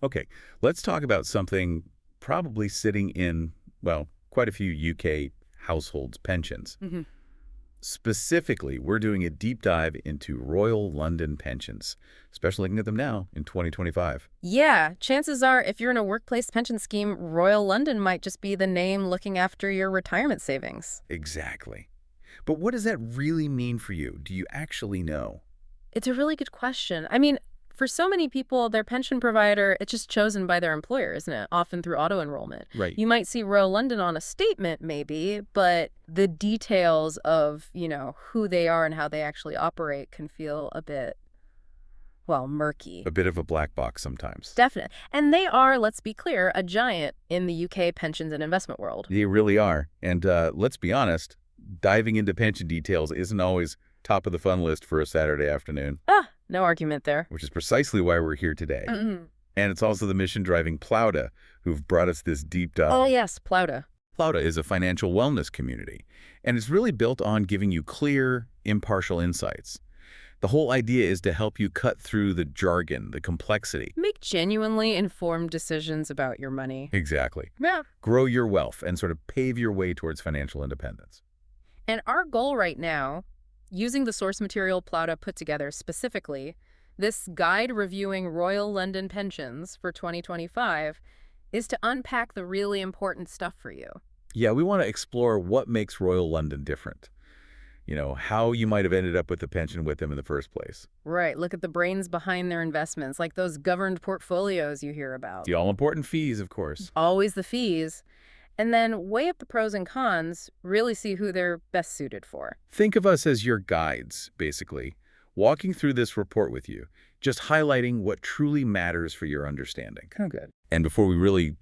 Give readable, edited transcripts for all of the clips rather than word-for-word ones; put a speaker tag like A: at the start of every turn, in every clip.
A: Okay, let's talk about something probably sitting in, well, quite a few UK households' pensions.
B: Hmm.
A: Specifically, we're doing a deep dive into Royal London pensions, especially looking at them now in 2025.
B: Yeah, chances are if you're in a workplace pension scheme, Royal London might just be the name looking after your retirement savings.
A: Exactly. But what does that really mean for you? Do you actually know?
B: It's a really good question. I mean, for so many people, their pension provider, it's just chosen by their employer, isn't it? Often through auto-enrollment.
A: Right.
B: You might see Royal London on a statement, maybe, but the details of, who they are and how they actually operate can feel a bit, well, murky.
A: A bit of a black box sometimes.
B: Definite. And they are, let's be clear, a giant in the UK pensions and investment world.
A: They really are. And let's be honest, diving into pension details isn't always top of the fun list for a Saturday afternoon,
B: No argument there.
A: which is precisely why we're here today.
B: Mm-mm.
A: And it's also the mission driving Plouta who've brought us this deep dive.
B: Oh, yes, Plouta.
A: Plouta is a financial wellness community, and it's really built on giving you clear, impartial insights. The whole idea is to help you cut through the jargon, the complexity.
B: Make genuinely informed decisions about your money.
A: Exactly.
B: Yeah.
A: Grow your wealth and sort of pave your way towards financial independence.
B: And our goal right now, using the source material Plouta put together specifically, this guide reviewing Royal London pensions for 2025, is to unpack the really important stuff for you.
A: Yeah, we want to explore what makes Royal London different. How you might have ended up with a pension with them in the first place.
B: Right, look at the brains behind their investments, like those governed portfolios you hear about.
A: The all-important fees, of course.
B: Always the fees. And then weigh up the pros and cons, really see who they're best suited for.
A: Think of us as your guides, basically, walking through this report with you, just highlighting what truly matters for your understanding.
B: Oh, good.
A: And before we really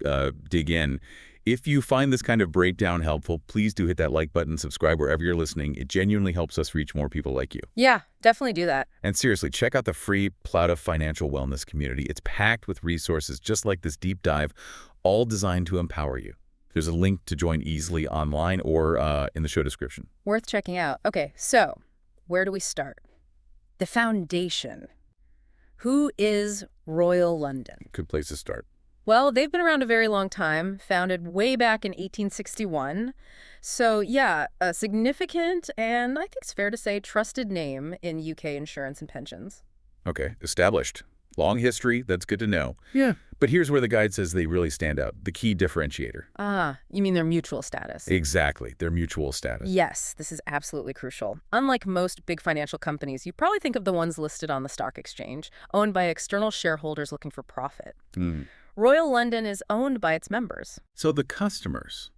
A: dig in, if you find this kind of breakdown helpful, please do hit that like button, subscribe wherever you're listening. It genuinely helps us reach more people like you.
B: Yeah, definitely do that.
A: And seriously, check out the free Plouta Financial Wellness community. It's packed with resources just like this deep dive, all designed to empower you. There's a link to join easily online or in the show description.
B: Worth checking out. Okay, so where do we start? The foundation. Who is Royal London?
A: Good place to start.
B: Well, they've been around a very long time, founded way back in 1861. So yeah, a significant and I think it's fair to say trusted name in UK insurance and pensions.
A: Okay, established. Long history, that's good to know.
B: Yeah.
A: But here's where the guide says they really stand out, the key differentiator.
B: Ah, you mean their mutual status?
A: Exactly, their mutual status.
B: Yes, this is absolutely crucial. Unlike most big financial companies, you probably think of the ones listed on the stock exchange, owned by external shareholders looking for profit. Royal London is owned by its members.
A: So the customers,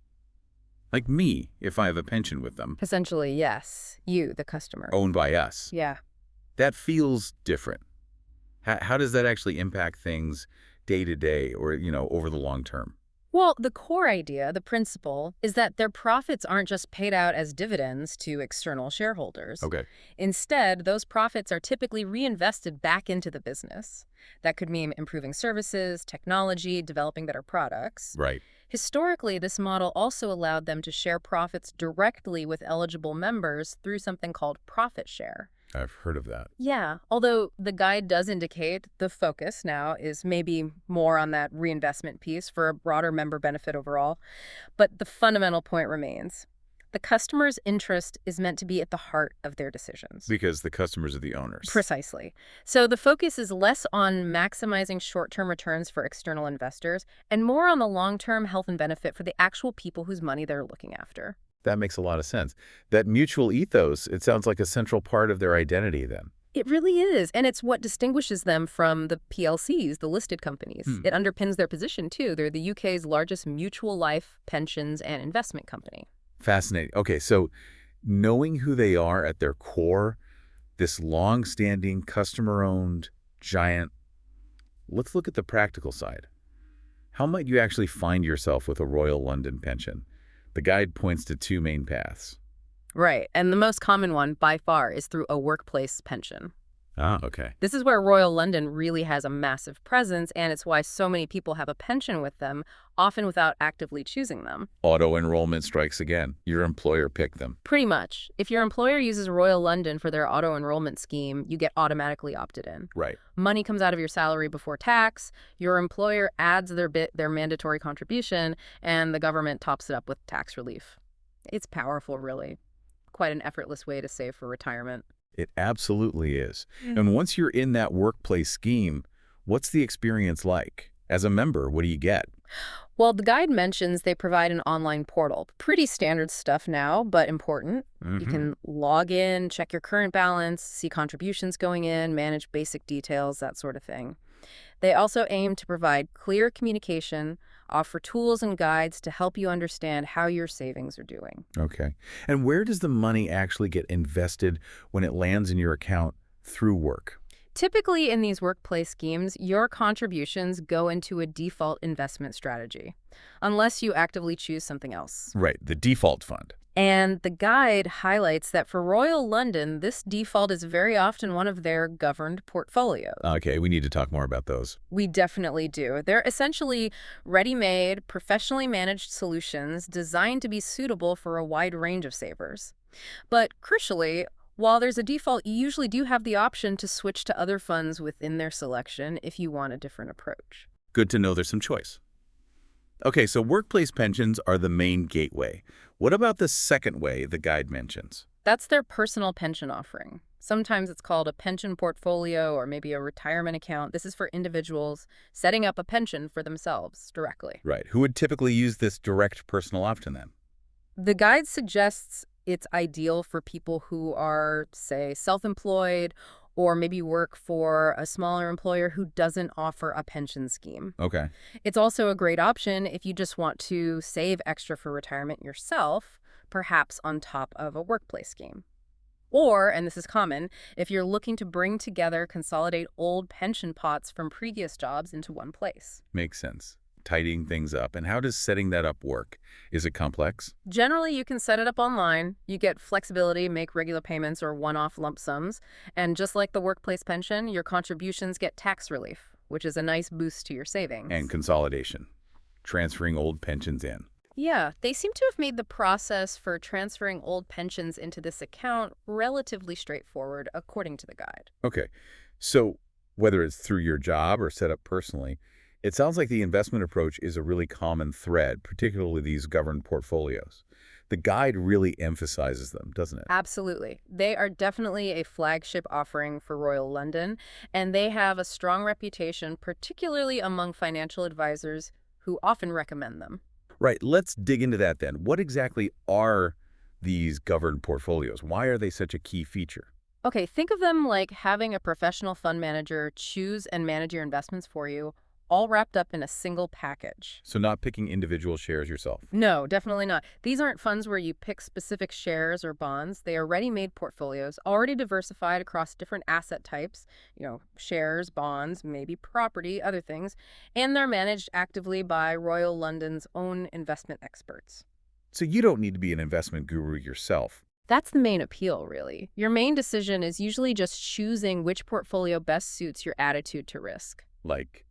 A: like me, if I have a pension with them,
B: Essentially, yes. You, the customer.
A: owned by us,
B: Yeah.
A: that feels different. How does that actually impact things day to day or, over the long term?
B: Well, the core idea, the principle, is that their profits aren't just paid out as dividends to external shareholders.
A: Okay.
B: Instead, those profits are typically reinvested back into the business. That could mean improving services, technology, developing better products.
A: Right.
B: Historically, this model also allowed them to share profits directly with eligible members through something called profit share.
A: I've heard of that.
B: Yeah, although the guide does indicate the focus now is maybe more on that reinvestment piece for a broader member benefit overall. But the fundamental point remains. The customer's interest is meant to be at the heart of their decisions.
A: Because the customers are the owners.
B: Precisely. So the focus is less on maximizing short-term returns for external investors and more on the long-term health and benefit for the actual people whose money they're looking after.
A: That makes a lot of sense. That mutual ethos, it sounds like a central part of their identity then.
B: It really is, and it's what distinguishes them from the PLCs, the listed companies. It underpins their position, too. They're the UK's largest mutual life, pensions, and investment company.
A: Fascinating. Okay, so knowing who they are at their core, this long-standing, customer-owned giant, let's look at the practical side. How might you actually find yourself with a Royal London pension? The guide points to two main paths.
B: Right, and the most common one, by far, is through a workplace pension.
A: Ah, okay.
B: This is where Royal London really has a massive presence, and it's why so many people have a pension with them, often without actively choosing them.
A: Auto-enrollment strikes again. Your employer picked them.
B: Pretty much. If your employer uses Royal London for their auto-enrollment scheme, you get automatically opted in.
A: Right.
B: Money comes out of your salary before tax, your employer adds their mandatory contribution, and the government tops it up with tax relief. It's powerful, really. Quite an effortless way to save for retirement.
A: It absolutely is. And once you're in that workplace scheme, what's the experience like? As a member, what do you get?
B: Well, the guide mentions they provide an online portal. Pretty standard stuff now, but important. You
A: Mm-hmm.
B: can log in, check your current balance, see contributions going in, manage basic details, that sort of thing. They also aim to provide clear communication, offer tools and guides to help you understand how your savings are doing.
A: Okay. And where does the money actually get invested when it lands in your account through work?
B: Typically, in these workplace schemes, your contributions go into a default investment strategy, unless you actively choose something else.
A: Right, the default fund.
B: And the guide highlights that for Royal London, this default is very often one of their governed portfolios.
A: Okay, we need to talk more about those.
B: We definitely do. They're essentially ready-made, professionally managed solutions designed to be suitable for a wide range of savers. But crucially, while there's a default, you usually do have the option to switch to other funds within their selection if you want a different approach.
A: Good to know there's some choice. Okay, so workplace pensions are the main gateway. What about the second way the guide mentions?
B: That's their personal pension offering. Sometimes it's called a pension portfolio or maybe a retirement account. This is for individuals setting up a pension for themselves directly.
A: Right, who would typically use this direct personal option then?
B: The guide suggests it's ideal for people who are, say, self-employed or maybe work for a smaller employer who doesn't offer a pension scheme.
A: Okay.
B: It's also a great option if you just want to save extra for retirement yourself, perhaps on top of a workplace scheme. Or, and this is common, if you're looking to bring together, consolidate old pension pots from previous jobs into one place.
A: Makes sense. Tidying things up. And how does setting that up work? Is it complex?
B: Generally, you can set it up online. You get flexibility, make regular payments or one-off lump sums. And just like the workplace pension, your contributions get tax relief, which is a nice boost to your savings.
A: And consolidation. Transferring old pensions in.
B: Yeah, they seem to have made the process for transferring old pensions into this account relatively straightforward, according to the guide.
A: Okay. So whether it's through your job or set up personally, it sounds like the investment approach is a really common thread, particularly these governed portfolios. The guide really emphasizes them, doesn't it?
B: Absolutely. They are definitely a flagship offering for Royal London, and they have a strong reputation, particularly among financial advisors who often recommend them.
A: Right. Let's dig into that then. What exactly are these governed portfolios? Why are they such a key feature?
B: Okay, think of them like having a professional fund manager choose and manage your investments for you, all wrapped up in a single package.
A: So not picking individual shares yourself.
B: No, definitely not. These aren't funds where you pick specific shares or bonds. They are ready-made portfolios, already diversified across different asset types, shares, bonds, maybe property, other things, and they're managed actively by Royal London's own investment experts.
A: So you don't need to be an investment guru yourself.
B: That's the main appeal, really. Your main decision is usually just choosing which portfolio best suits your attitude to risk.
A: Like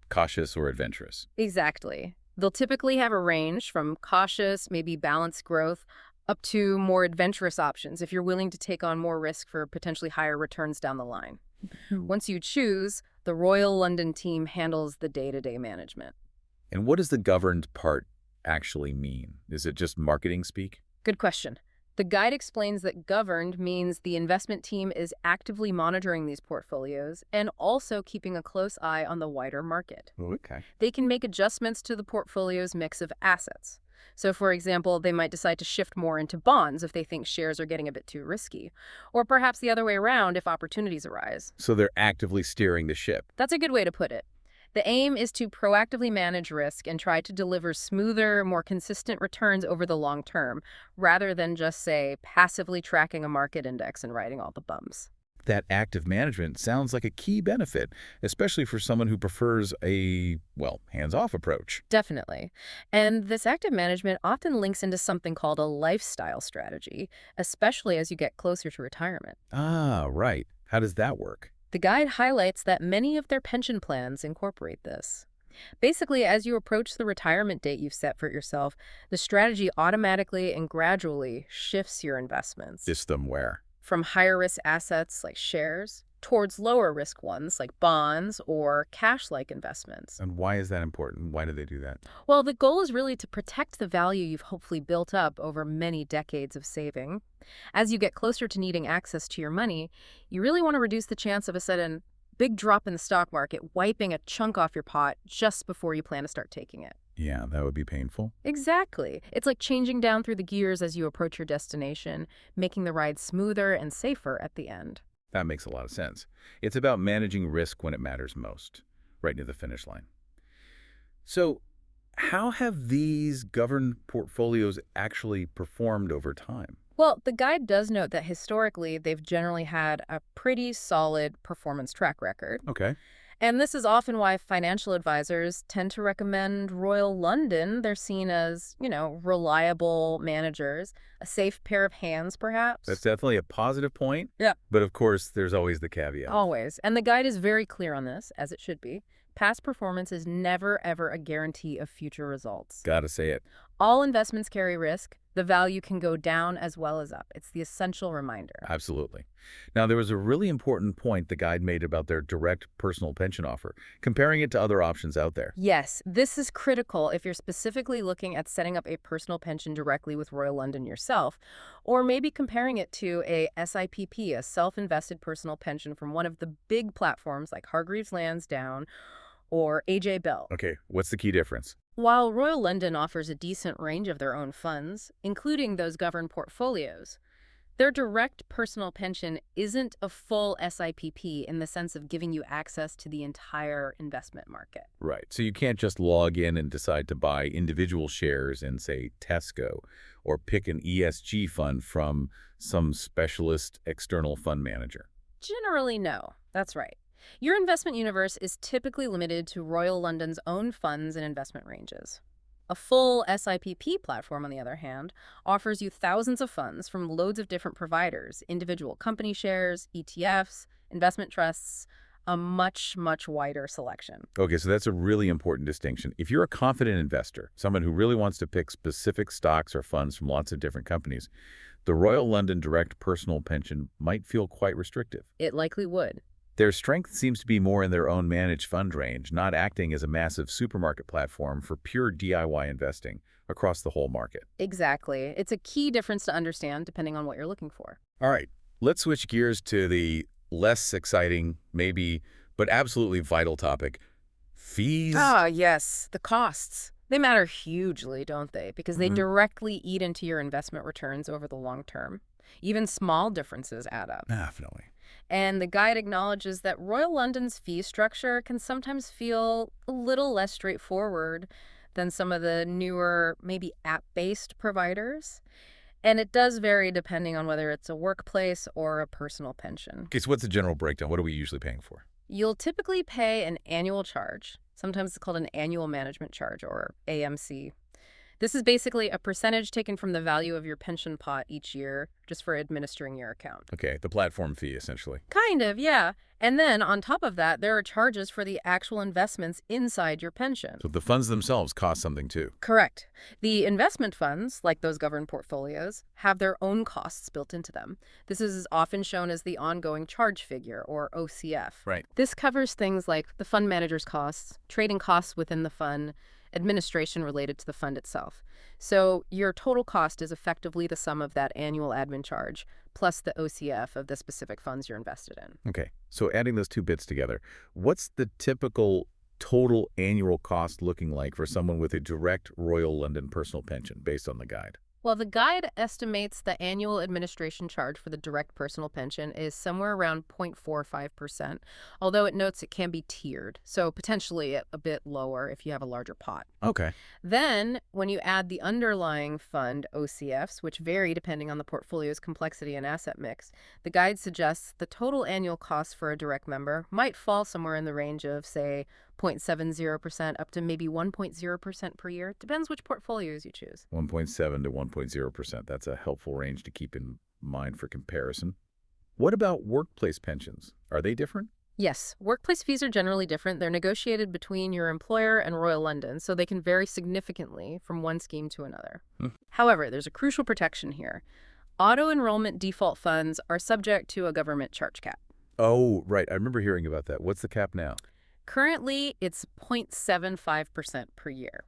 A: cautious or adventurous.
B: Exactly. They'll typically have a range from cautious, maybe balanced growth, up to more adventurous options if you're willing to take on more risk for potentially higher returns down the line. Once you choose, the Royal London team handles the day-to-day management.
A: And what does the governed part actually mean? Is it just marketing speak?
B: Good question. The guide explains that governed means the investment team is actively monitoring these portfolios and also keeping a close eye on the wider market.
A: Okay.
B: They can make adjustments to the portfolio's mix of assets. So, for example, they might decide to shift more into bonds if they think shares are getting a bit too risky, or perhaps the other way around if opportunities arise.
A: So they're actively steering the ship.
B: That's a good way to put it. The aim is to proactively manage risk and try to deliver smoother, more consistent returns over the long term, rather than just, say, passively tracking a market index and riding all the bumps.
A: That active management sounds like a key benefit, especially for someone who prefers a, well, hands-off approach.
B: Definitely. And this active management often links into something called a lifestyle strategy, especially as you get closer to retirement.
A: Ah, right. How does that work?
B: The guide highlights that many of their pension plans incorporate this. Basically, as you approach the retirement date you've set for yourself, the strategy automatically and gradually shifts your investments
A: System where?
B: from higher risk assets like shares towards lower risk ones like bonds or cash like investments.
A: And why is that important? Why do they do that?
B: Well, the goal is really to protect the value you've hopefully built up over many decades of saving. As you get closer to needing access to your money, you really want to reduce the chance of a sudden big drop in the stock market wiping a chunk off your pot just before you plan to start taking it.
A: Yeah, that would be painful.
B: Exactly. It's like changing down through the gears as you approach your destination, making the ride smoother and safer at the end.
A: That makes a lot of sense. It's about managing risk when it matters most, right near the finish line. So, how have these governed portfolios actually performed over time?
B: Well, the guide does note that historically they've generally had a pretty solid performance track record.
A: Okay.
B: And this is often why financial advisors tend to recommend Royal London. They're seen as, reliable managers, a safe pair of hands,
A: That's
B: perhaps.
A: definitely a positive point.
B: Yeah.
A: But of course, there's always the caveat.
B: Always. And the guide is very clear on this, as it should be. Past performance is never, ever a guarantee of future results.
A: Gotta say it.
B: All investments carry risk. The value can go down as well as up. It's the essential reminder.
A: Absolutely. Now, there was a really important point the guide made about their direct personal pension offer, comparing it to other options out there.
B: Yes, this is critical if you're specifically looking at setting up a personal pension directly with Royal London yourself, or maybe comparing it to a SIPP, a self-invested personal pension from one of the big platforms like Hargreaves Lansdown or AJ Bell.
A: Okay, what's the key difference?
B: While Royal London offers a decent range of their own funds, including those governed portfolios, their direct personal pension isn't a full SIPP in the sense of giving you access to the entire investment market.
A: Right. So you can't just log in and decide to buy individual shares in, say, Tesco, or pick an ESG fund from some specialist external fund manager.
B: Generally, no. That's right. Your investment universe is typically limited to Royal London's own funds and investment ranges. A full SIPP platform, on the other hand, offers you thousands of funds from loads of different providers, individual company shares, ETFs, investment trusts, a much, much wider selection.
A: Okay, so that's a really important distinction. If you're a confident investor, someone who really wants to pick specific stocks or funds from lots of different companies, the Royal London Direct Personal Pension might feel quite restrictive.
B: It likely would.
A: Their strength seems to be more in their own managed fund range, not acting as a massive supermarket platform for pure DIY investing across the whole market.
B: Exactly. It's a key difference to understand depending on what you're looking for.
A: All right, let's switch gears to the less exciting, maybe, but absolutely vital topic, fees.
B: Ah, yes, the costs. They matter hugely, don't they? Because they directly eat into your investment returns over the long term. Even small differences add up.
A: Definitely.
B: And the guide acknowledges that Royal London's fee structure can sometimes feel a little less straightforward than some of the newer, maybe app-based providers. And it does vary depending on whether it's a workplace or a personal pension.
A: Okay, so what's the general breakdown? What are we usually paying for?
B: You'll typically pay an annual charge. Sometimes it's called an annual management charge, or AMC. This is basically a percentage taken from the value of your pension pot each year just for administering your account.
A: Okay, the platform fee, essentially.
B: Kind of, yeah. And then on top of that, there are charges for the actual investments inside your pension.
A: So the funds themselves cost something too.
B: Correct. The investment funds, like those governed portfolios, have their own costs built into them. This is often shown as the ongoing charge figure, or OCF.
A: Right.
B: This covers things like the fund manager's costs, trading costs within the fund, administration related to the fund itself. So your total cost is effectively the sum of that annual admin charge plus the OCF of the specific funds you're invested in.
A: Okay, so adding those two bits together, what's the typical total annual cost looking like for someone with a direct Royal London personal pension based on the guide?
B: Well, the guide estimates the annual administration charge for the direct personal pension is somewhere around 0.45%, although it notes it can be tiered, so potentially a bit lower if you have a larger pot.
A: Okay.
B: Then, when you add the underlying fund OCFs, which vary depending on the portfolio's complexity and asset mix, the guide suggests the total annual cost for a direct member might fall somewhere in the range of, say, 0.70% up to maybe 1.0% per year. Depends which portfolios you choose.
A: 1.7 to 1.0%. That's a helpful range to keep in mind for comparison. What about workplace pensions? Are they different?
B: Yes, workplace fees are generally different. They're negotiated between your employer and Royal London, so they can vary significantly from one scheme to another.
A: Hmm.
B: However, there's a crucial protection here. Auto-enrollment default funds are subject to a government charge cap.
A: Oh, right. I remember hearing about that. What's the cap now?
B: Currently, it's 0.75% per year.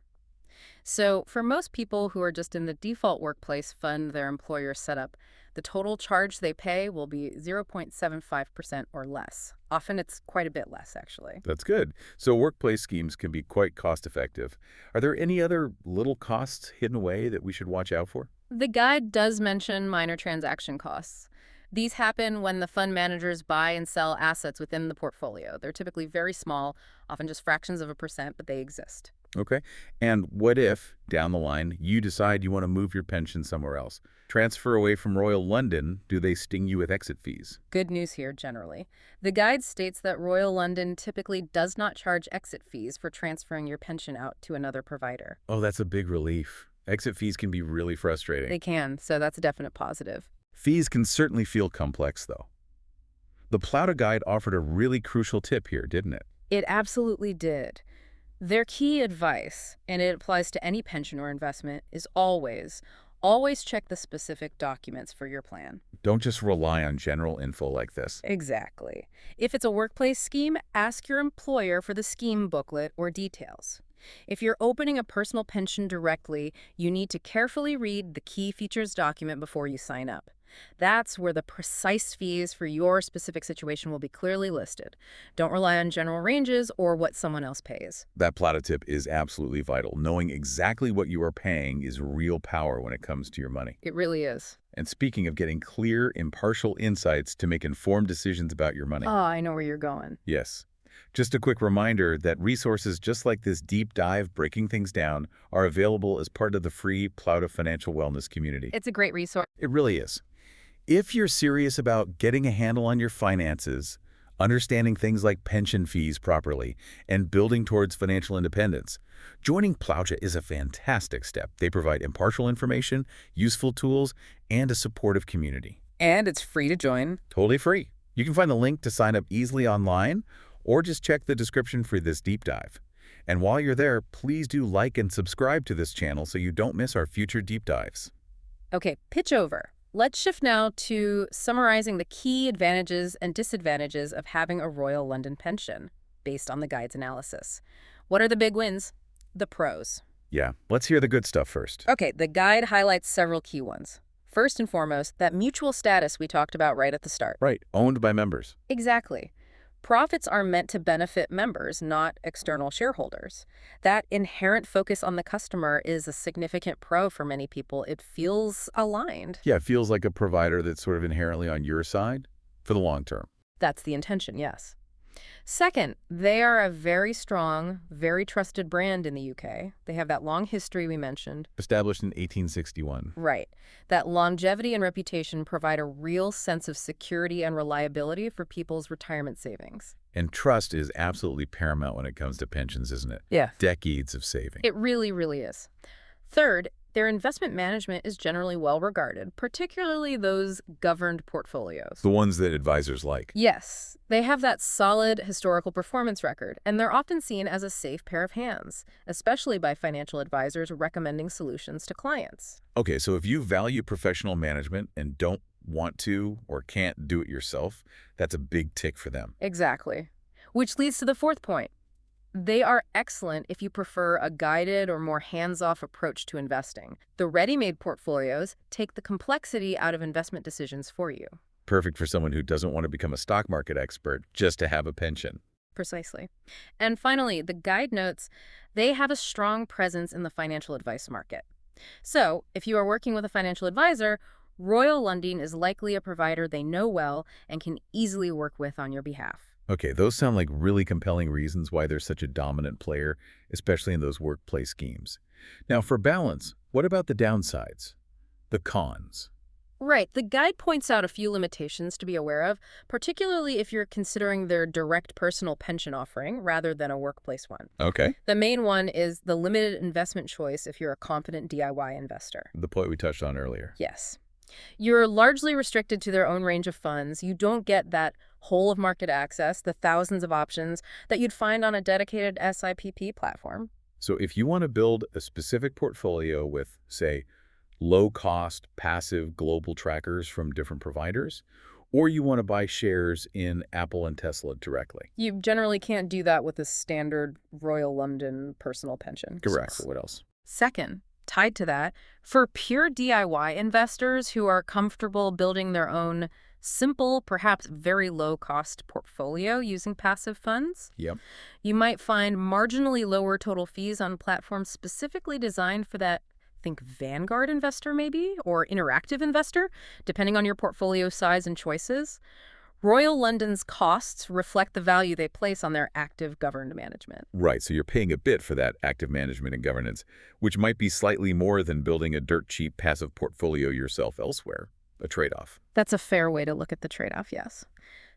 B: So for most people who are just in the default workplace fund their employer set up, the total charge they pay will be 0.75% or less. Often it's quite a bit less, actually.
A: That's good. So workplace schemes can be quite cost effective. Are there any other little costs hidden away that we should watch out for?
B: The guide does mention minor transaction costs. These happen when the fund managers buy and sell assets within the portfolio. They're typically very small, often just fractions of a percent, but they exist.
A: Okay. And what if, down the line, you decide you want to move your pension somewhere else? Transfer away from Royal London, do they sting you with exit fees?
B: Good news here, generally. The guide states that Royal London typically does not charge exit fees for transferring your pension out to another provider.
A: Oh, that's a big relief. Exit fees can be really frustrating.
B: They can, so that's a definite positive.
A: Fees can certainly feel complex, though. The Plouta Guide offered a really crucial tip here, didn't it?
B: It absolutely did. Their key advice, and it applies to any pension or investment, is always check the specific documents for your plan.
A: Don't just rely on general info like this.
B: Exactly. If it's a workplace scheme, ask your employer for the scheme booklet or details. If you're opening a personal pension directly, you need to carefully read the key features document before you sign up. That's where the precise fees for your specific situation will be clearly listed. Don't rely on general ranges or what someone else pays.
A: That Plouta tip is absolutely vital. Knowing exactly what you are paying is real power when it comes to your money.
B: It really is.
A: And speaking of getting clear, impartial insights to make informed decisions about your money.
B: Oh, I know where you're going.
A: Yes. Just a quick reminder that resources just like this deep dive breaking things down are available as part of the free Plouta Financial Wellness community.
B: It's a great resource.
A: It really is. If you're serious about getting a handle on your finances, understanding things like pension fees properly, and building towards financial independence, joining Plouta is a fantastic step. They provide impartial information, useful tools, and a supportive community.
B: And it's free to join.
A: Totally free. You can find the link to sign up easily online, or just check the description for this deep dive. And while you're there, please do like and subscribe to this channel so you don't miss our future deep dives.
B: Okay, pitch over. Let's shift now to summarizing the key advantages and disadvantages of having a Royal London pension, based on the guide's analysis. What are the big wins? The pros.
A: Yeah, let's hear the good stuff first.
B: Okay, the guide highlights several key ones. First and foremost, that mutual status we talked about right at the start.
A: Right, owned by members.
B: Exactly. Profits are meant to benefit members, not external shareholders. That inherent focus on the customer is a significant pro for many people. It feels aligned.
A: Yeah, it feels like a provider that's sort of inherently on your side for the long term.
B: That's the intention, yes. Second, they are a very strong, very trusted brand in the UK. They have that long history we mentioned.
A: Established in 1861.
B: Right. That longevity and reputation provide a real sense of security and reliability for people's retirement savings.
A: And trust is absolutely paramount when it comes to pensions, isn't it?
B: Yeah.
A: Decades of saving.
B: It really, really is. Third, their investment management is generally well regarded, particularly those governed portfolios.
A: The ones that advisors like.
B: Yes, they have that solid historical performance record, and they're often seen as a safe pair of hands, especially by financial advisors recommending solutions to clients.
A: Okay, so if you value professional management and don't want to or can't do it yourself, that's a big tick for them.
B: Exactly. Which leads to the fourth point. They are excellent if you prefer a guided or more hands-off approach to investing. The ready-made portfolios take the complexity out of investment decisions for you.
A: Perfect for someone who doesn't want to become a stock market expert just to have a pension.
B: Precisely. And finally, the guide notes they have a strong presence in the financial advice market. So, if you are working with a financial advisor, Royal London is likely a provider they know well and can easily work with on your behalf.
A: Okay, those sound like really compelling reasons why they're such a dominant player, especially in those workplace schemes. Now, for balance, what about the downsides? The cons?
B: Right. The guide points out a few limitations to be aware of, particularly if you're considering their direct personal pension offering rather than a workplace one.
A: Okay.
B: The main one is the limited investment choice if you're a confident DIY investor.
A: The point we touched on earlier.
B: Yes. You're largely restricted to their own range of funds. You don't get that whole of market access, the thousands of options that you'd find on a dedicated SIPP platform.
A: So if you want to build a specific portfolio with, say, low-cost, passive global trackers from different providers, or you want to buy shares in Apple and Tesla directly.
B: You generally can't do that with a standard Royal London personal pension.
A: Correct. So what else?
B: Second, tied to that, for pure DIY investors who are comfortable building their own simple, perhaps very low-cost portfolio using passive funds,
A: Yep.
B: you might find marginally lower total fees on platforms specifically designed for that, think Vanguard investor maybe, or interactive investor, depending on your portfolio size and choices. Royal London's costs reflect the value they place on their active governed management.
A: Right, so you're paying a bit for that active management and governance, which might be slightly more than building a dirt-cheap passive portfolio yourself elsewhere. A trade-off.
B: That's a fair way to look at the trade-off, yes.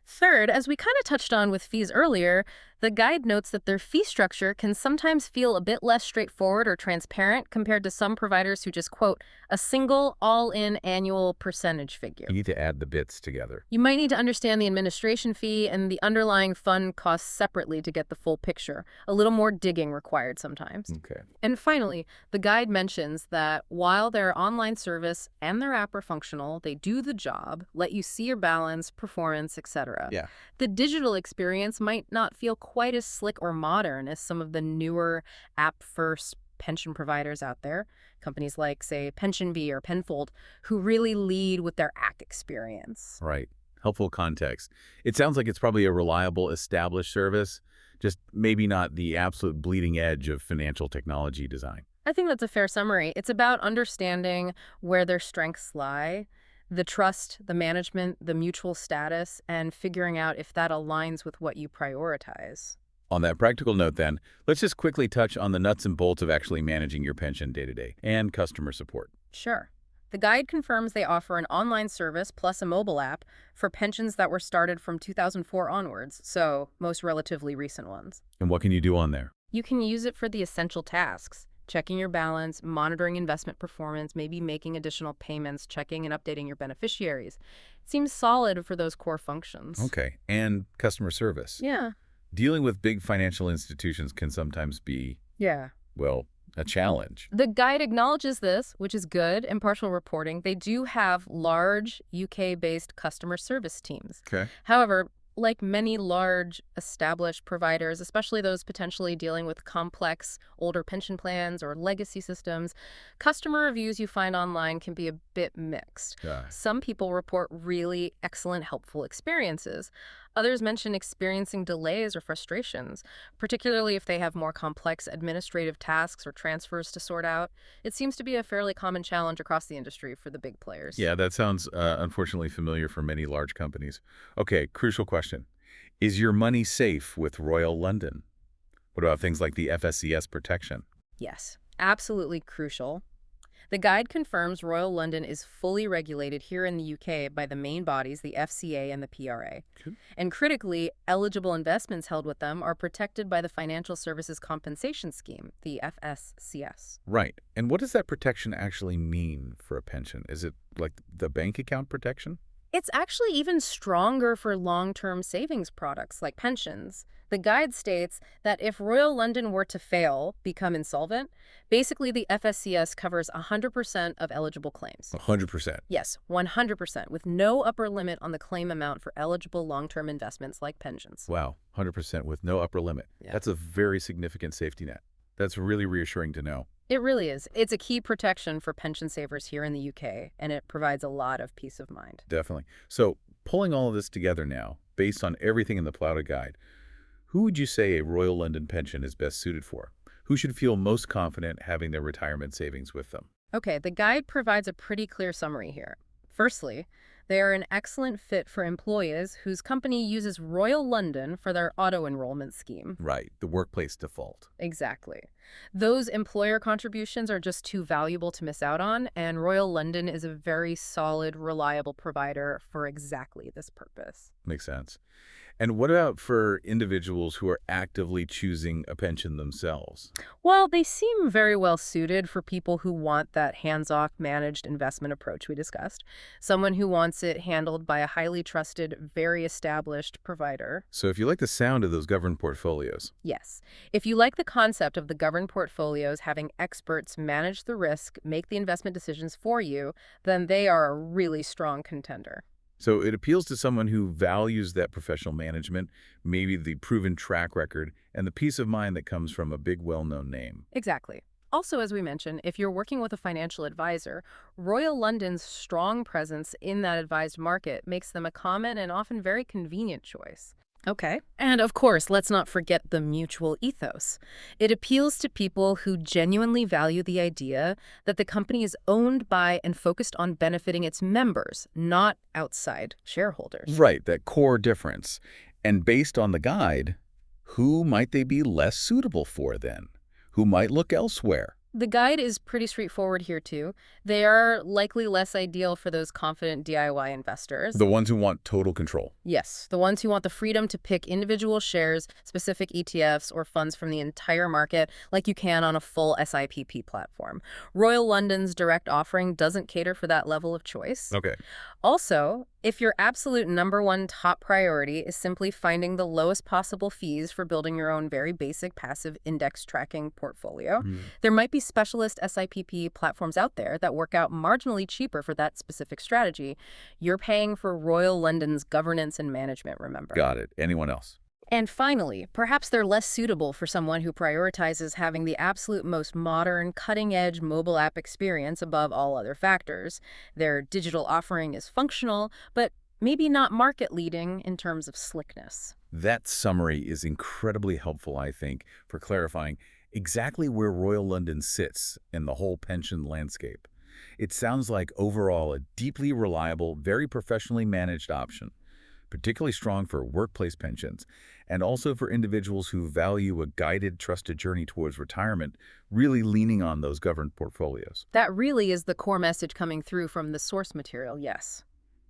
B: Third, as we kind of touched on with fees earlier, the guide notes that their fee structure can sometimes feel a bit less straightforward or transparent compared to some providers who just quote a single all-in annual percentage figure.
A: You need to add the bits together.
B: You might need to understand the administration fee and the underlying fund costs separately to get the full picture. A little more digging required sometimes.
A: Okay.
B: And finally, the guide mentions that while their online service and their app are functional, they do the job, let you see your balance, performance, etc.
A: Yeah.
B: The digital experience might not feel quite as slick or modern as some of the newer app-first pension providers out there, companies like, say, PensionBee or Penfold, who really lead with their app experience.
A: Right. Helpful context. It sounds like it's probably a reliable, established service, just maybe not the absolute bleeding edge of financial technology design.
B: I think that's a fair summary. It's about understanding where their strengths lie, the trust, the management, the mutual status, and figuring out if that aligns with what you prioritize.
A: On that practical note then, let's just quickly touch on the nuts and bolts of actually managing your pension day-to-day and customer support.
B: Sure. The guide confirms they offer an online service plus a mobile app for pensions that were started from 2004 onwards, so most relatively recent ones.
A: And what can you do on there?
B: You can use it for the essential tasks: checking your balance, monitoring investment performance, maybe making additional payments, checking and updating your beneficiaries. It seems solid for those core functions.
A: Okay. And customer service.
B: Yeah.
A: Dealing with big financial institutions can sometimes be,
B: Yeah.
A: well, a challenge.
B: The guide acknowledges this, which is good, impartial reporting. They do have large UK-based customer service teams.
A: Okay.
B: However, like many large established providers, especially those potentially dealing with complex older pension plans or legacy systems, customer reviews you find online can be a bit mixed. Some people report really excellent, helpful experiences. Others mention experiencing delays or frustrations, particularly if they have more complex administrative tasks or transfers to sort out. It seems to be a fairly common challenge across the industry for the big players.
A: Yeah, that sounds unfortunately familiar for many large companies. Okay, crucial question. Is your money safe with Royal London? What about things like the FSCS protection?
B: Yes, absolutely crucial. The guide confirms Royal London is fully regulated here in the UK by the main bodies, the FCA and the PRA.
A: Okay.
B: And critically, eligible investments held with them are protected by the Financial Services Compensation Scheme, the FSCS.
A: Right. And what does that protection actually mean for a pension? Is it like the bank account protection?
B: It's actually even stronger for long-term savings products like pensions. The guide states that if Royal London were to fail, become insolvent, basically the FSCS covers 100% of eligible claims.
A: 100%.
B: Yes, 100%, with no upper limit on the claim amount for eligible long-term investments like pensions.
A: Wow, 100% with no upper limit.
B: Yeah.
A: That's a very significant safety net. That's really reassuring to know.
B: It really is. It's a key protection for pension savers here in the UK, and it provides a lot of peace of mind.
A: Definitely. So, pulling all of this together now, based on everything in the Plouta Guide, who would you say a Royal London pension is best suited for? Who should feel most confident having their retirement savings with them?
B: Okay, the guide provides a pretty clear summary here. Firstly, they are an excellent fit for employees whose company uses Royal London for their auto-enrollment scheme.
A: Right, the workplace default.
B: Exactly. Those employer contributions are just too valuable to miss out on, and Royal London is a very solid, reliable provider for exactly this purpose.
A: Makes sense. And what about for individuals who are actively choosing a pension themselves?
B: Well, they seem very well suited for people who want that hands-off managed investment approach we discussed. Someone who wants it handled by a highly trusted, very established provider.
A: So if you like the sound of those governed portfolios,
B: Yes. If you like the concept of the governed portfolios having experts manage the risk, make the investment decisions for you, then they are a really strong contender.
A: so it appeals to someone who values that professional management, maybe the proven track record, and the peace of mind that comes from a big, well-known name.
B: Exactly. Also, as we mentioned, if you're working with a financial advisor, Royal London's strong presence in that advised market makes them a common and often very convenient choice. Okay. And of course, let's not forget the mutual ethos. It appeals to people who genuinely value the idea that the company is owned by and focused on benefiting its members, not outside shareholders.
A: Right, that core difference. And based on the guide, who might they be less suitable for then? Who might look elsewhere?
B: The guide is pretty straightforward here, too. They are likely less ideal for those confident DIY investors.
A: The ones who want total control.
B: Yes, the ones who want the freedom to pick individual shares, specific ETFs, or funds from the entire market like you can on a full SIPP platform. Royal London's direct offering doesn't cater for that level of choice.
A: Okay.
B: Also, if your absolute number one top priority is simply finding the lowest possible fees for building your own very basic passive index tracking portfolio, there might be specialist SIPP platforms out there that work out marginally cheaper for that specific strategy. You're paying for Royal London's governance and management, remember?
A: Got it. Anyone else?
B: And finally, perhaps they're less suitable for someone who prioritizes having the absolute most modern, cutting-edge mobile app experience above all other factors. Their digital offering is functional, but maybe not market-leading in terms of slickness.
A: That summary is incredibly helpful, I think, for clarifying exactly where Royal London sits in the whole pension landscape. It sounds like overall a deeply reliable, very professionally managed option, particularly strong for workplace pensions, and also for individuals who value a guided, trusted journey towards retirement, really leaning on those governed portfolios.
B: That really is the core message coming through from the source material, yes.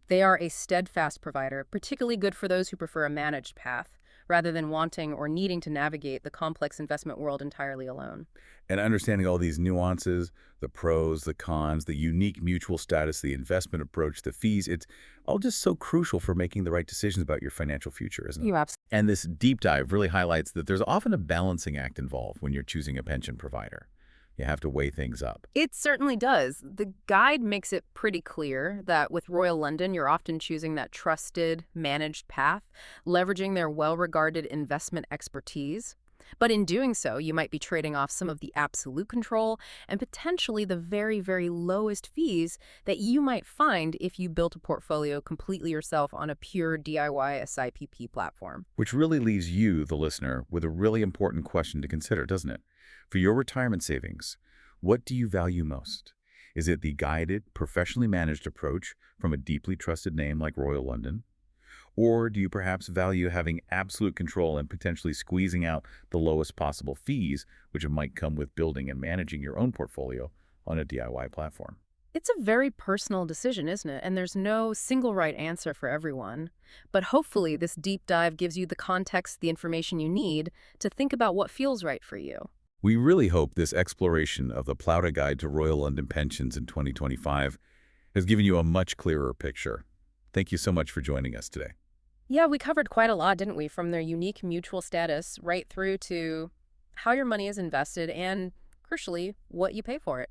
B: They are a steadfast provider, particularly good for those who prefer a managed path, rather than wanting or needing to navigate the complex investment world entirely alone.
A: And understanding all these nuances, the pros, the cons, the unique mutual status, the investment approach, the fees, it's all just so crucial for making the right decisions about your financial future, isn't it?
B: You absolutely.
A: And this deep dive really highlights that there's often a balancing act involved when you're choosing a pension provider. You have to weigh things up.
B: It certainly does. The guide makes it pretty clear that with Royal London, you're often choosing that trusted, managed path, leveraging their well-regarded investment expertise. But in doing so, you might be trading off some of the absolute control and potentially the very, very lowest fees that you might find if you built a portfolio completely yourself on a pure DIY SIPP platform.
A: Which really leaves you, the listener, with a really important question to consider, doesn't it? For your retirement savings, what do you value most? Is it the guided, professionally managed approach from a deeply trusted name like Royal London? Or do you perhaps value having absolute control and potentially squeezing out the lowest possible fees, which might come with building and managing your own portfolio on a DIY platform?
B: It's a very personal decision, isn't it? And there's no single right answer for everyone. But hopefully this deep dive gives you the context, the information you need to think about what feels right for you.
A: We really hope this exploration of the Plouta Guide to Royal London Pensions in 2025 has given you a much clearer picture. Thank you so much for joining us today.
B: Yeah, we covered quite a lot, didn't we? From their unique mutual status right through to how your money is invested and, crucially, what you pay for it.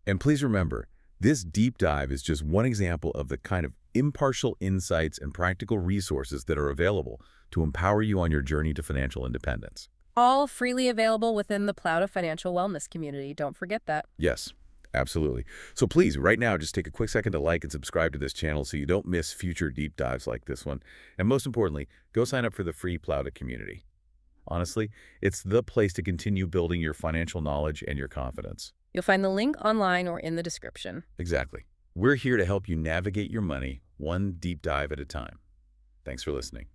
A: And please remember, this deep dive is just one example of the kind of impartial insights and practical resources that are available to empower you on your journey to financial independence.
B: All freely available within the Plouta financial wellness community. Don't forget that.
A: Yes, absolutely. So please, right now, just take a quick second to like and subscribe to this channel so you don't miss future deep dives like this one. And most importantly, go sign up for the free Plouta community. Honestly, it's the place to continue building your financial knowledge and your confidence.
B: You'll find the link online or in the description.
A: Exactly. We're here to help you navigate your money one deep dive at a time. Thanks for listening.